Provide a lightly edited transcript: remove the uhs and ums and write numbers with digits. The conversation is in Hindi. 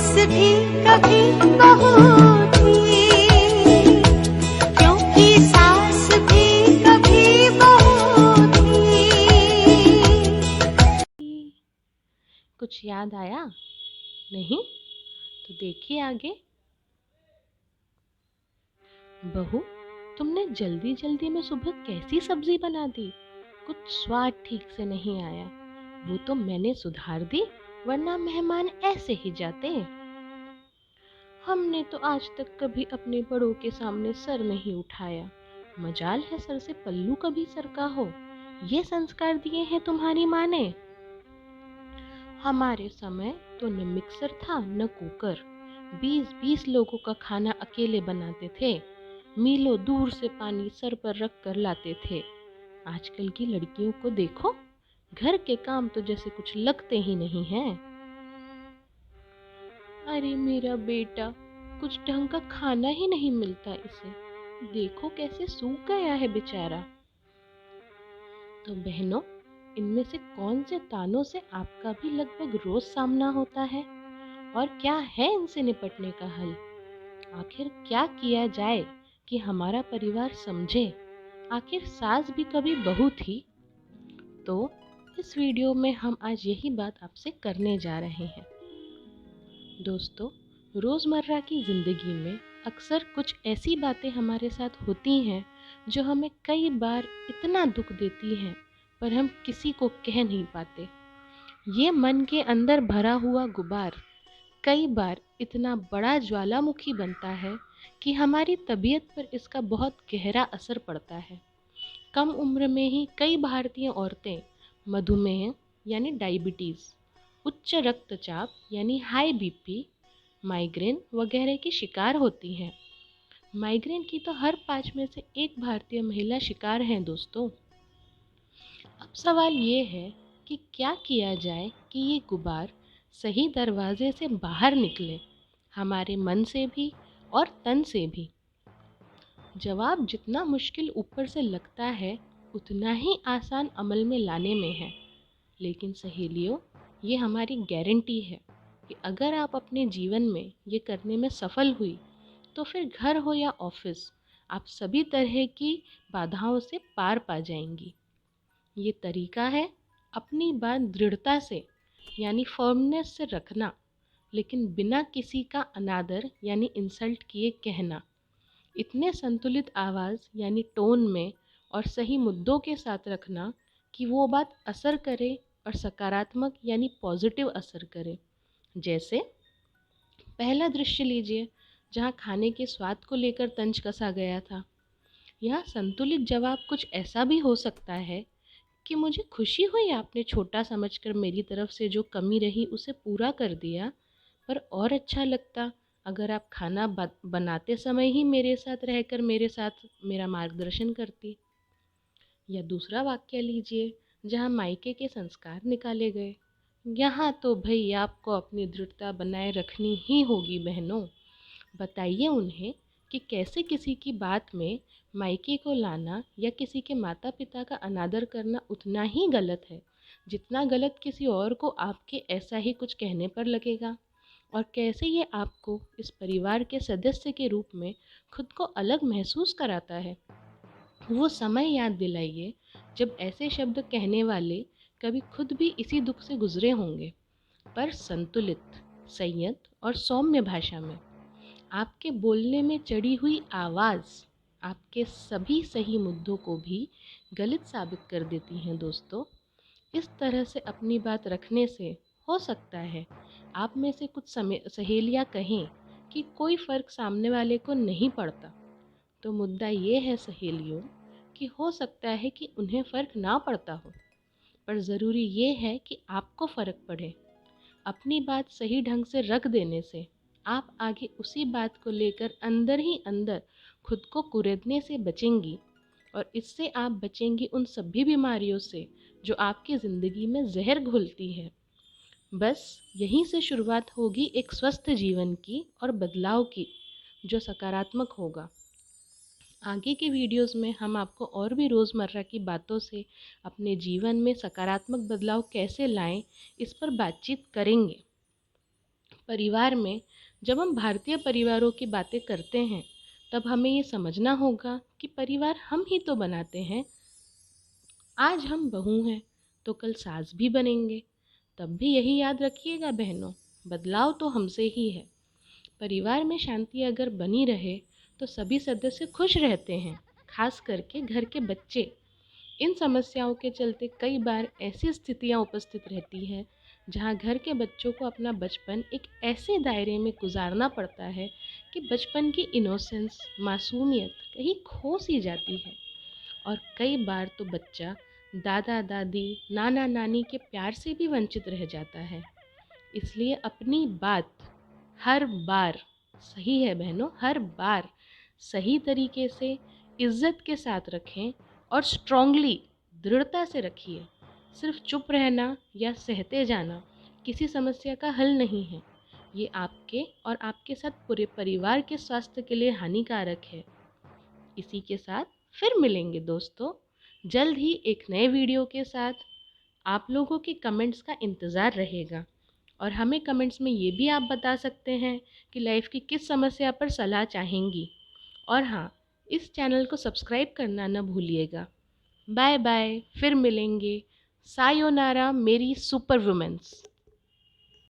सास भी कभी बहू थी, क्योंकि सास भी कभी बहू थी। कुछ याद आया? नहीं? तो देखिए आगे। बहू, तुमने जल्दी जल्दी में सुबह कैसी सब्जी बना दी? कुछ स्वाद ठीक से नहीं आया। वो तो मैंने सुधार दी, वरना मेहमान ऐसे ही जाते। हमने तो आज तक कभी अपने बड़ों के सामने सर नहीं उठाया। मजाल है सर से पल्लू कभी सरका हो। ये संस्कार दिए हैं तुम्हारी माँ ने। हमारे समय तो न मिक्सर था न कुकर। 20-20 लोगों का खाना अकेले बनाते थे। मीलों दूर से पानी सर पर रख कर लाते थे। आजकल की लड़कियों को देखो, घर के काम तो जैसे कुछ लगते ही नहीं हैं। अरे मेरा बेटा, कुछ ढंग का खाना ही नहीं मिलता इसे। देखो कैसे सूख गया है बेचारा। तो बहनों, इनमें से कौन से तानों से आपका भी लगभग रोज सामना होता है? और क्या है इनसे निपटने का हल? आखिर क्या किया जाए कि हमारा परिवार समझे? आखिर सास भी कभी बहू थी। तो इस वीडियो में हम आज यही बात आपसे करने जा रहे हैं। दोस्तों, रोज़मर्रा की ज़िंदगी में अक्सर कुछ ऐसी बातें हमारे साथ होती हैं जो हमें कई बार इतना दुख देती हैं, पर हम किसी को कह नहीं पाते। ये मन के अंदर भरा हुआ गुबार कई बार इतना बड़ा ज्वालामुखी बनता है कि हमारी तबीयत पर इसका बहुत गहरा असर पड़ता है। कम उम्र में ही कई भारतीय औरतें मधुमेह यानी डायबिटीज़, उच्च रक्तचाप यानी हाई बीपी, माइग्रेन वगैरह की शिकार होती हैं। माइग्रेन की तो हर 5 में से एक भारतीय महिला शिकार हैं दोस्तों। अब सवाल ये है कि क्या किया जाए कि ये गुबार सही दरवाजे से बाहर निकले, हमारे मन से भी और तन से भी। जवाब जितना मुश्किल ऊपर से लगता है, उतना ही आसान अमल में लाने में है। लेकिन सहेलियों, ये हमारी गारंटी है कि अगर आप अपने जीवन में ये करने में सफल हुई, तो फिर घर हो या ऑफिस, आप सभी तरह की बाधाओं से पार पा जाएंगी। ये तरीका है अपनी बात दृढ़ता से यानी फर्मनेस से रखना, लेकिन बिना किसी का अनादर यानी इंसल्ट किए कहना। इतने संतुलित आवाज़ यानी टोन में और सही मुद्दों के साथ रखना कि वो बात असर करे और सकारात्मक यानी पॉजिटिव असर करे। जैसे पहला दृश्य लीजिए, जहाँ खाने के स्वाद को लेकर तंज कसा गया था। यहाँ संतुलित जवाब कुछ ऐसा भी हो सकता है कि मुझे खुशी हुई आपने छोटा समझकर मेरी तरफ से जो कमी रही उसे पूरा कर दिया, पर और अच्छा लगता अगर आप खाना बनाते समय ही मेरे साथ रहकर मेरे साथ मेरा मार्गदर्शन करती। या दूसरा वाक्य लीजिए, जहाँ मायके के संस्कार निकाले गए। यहाँ तो भाई आपको अपनी दृढ़ता बनाए रखनी ही होगी बहनों। बताइए उन्हें कि कैसे किसी की बात में मायके को लाना या किसी के माता पिता का अनादर करना उतना ही गलत है जितना गलत किसी और को आपके ऐसा ही कुछ कहने पर लगेगा। और कैसे ये आपको इस परिवार के सदस्य के रूप में खुद को अलग महसूस कराता है। वो समय याद दिलाइए जब ऐसे शब्द कहने वाले कभी खुद भी इसी दुख से गुजरे होंगे, पर संतुलित, संयत और सौम्य भाषा में। आपके बोलने में चढ़ी हुई आवाज़ आपके सभी सही मुद्दों को भी गलत साबित कर देती हैं दोस्तों। इस तरह से अपनी बात रखने से हो सकता है आप में से कुछ सहेलियां कहें कि कोई फ़र्क सामने वाले को नहीं पड़ता। तो मुद्दा ये है सहेलियों कि हो सकता है कि उन्हें फ़र्क ना पड़ता हो, पर ज़रूरी ये है कि आपको फ़र्क पड़े। अपनी बात सही ढंग से रख देने से आप आगे उसी बात को लेकर अंदर ही अंदर खुद को कुरेदने से बचेंगी, और इससे आप बचेंगी उन सभी बीमारियों से जो आपकी ज़िंदगी में जहर घोलती है। बस यहीं से शुरुआत होगी एक स्वस्थ जीवन की और बदलाव की, जो सकारात्मक होगा। आगे के वीडियोस में हम आपको और भी रोज़मर्रा की बातों से अपने जीवन में सकारात्मक बदलाव कैसे लाएं, इस पर बातचीत करेंगे। परिवार में जब हम भारतीय परिवारों की बातें करते हैं, तब हमें ये समझना होगा कि परिवार हम ही तो बनाते हैं। आज हम बहू हैं तो कल सास भी बनेंगे। तब भी यही याद रखिएगा बहनों, बदलाव तो हमसे ही है। परिवार में शांति अगर बनी रहे तो सभी सदस्य खुश रहते हैं, खास करके घर के बच्चे। इन समस्याओं के चलते कई बार ऐसी स्थितियां उपस्थित रहती हैं जहां घर के बच्चों को अपना बचपन एक ऐसे दायरे में गुजारना पड़ता है कि बचपन की इनोसेंस, मासूमियत कहीं खो सी जाती है। और कई बार तो बच्चा दादा दादी, नाना नानी के प्यार से भी वंचित रह जाता है। इसलिए अपनी बात हर बार, सही है बहनों, हर बार सही तरीके से इज्जत के साथ रखें और स्ट्रांगली, दृढ़ता से रखिए। सिर्फ चुप रहना या सहते जाना किसी समस्या का हल नहीं है। ये आपके और आपके साथ पूरे परिवार के स्वास्थ्य के लिए हानिकारक है। इसी के साथ फिर मिलेंगे दोस्तों, जल्द ही एक नए वीडियो के साथ। आप लोगों के कमेंट्स का इंतज़ार रहेगा और हमें कमेंट्स में ये भी आप बता सकते हैं कि लाइफ की किस समस्या पर सलाह चाहेंगी। और हाँ, इस चैनल को सब्सक्राइब करना न भूलिएगा। बाय बाय, फिर मिलेंगे। सायोनारा मेरी सुपर वुमेन्स।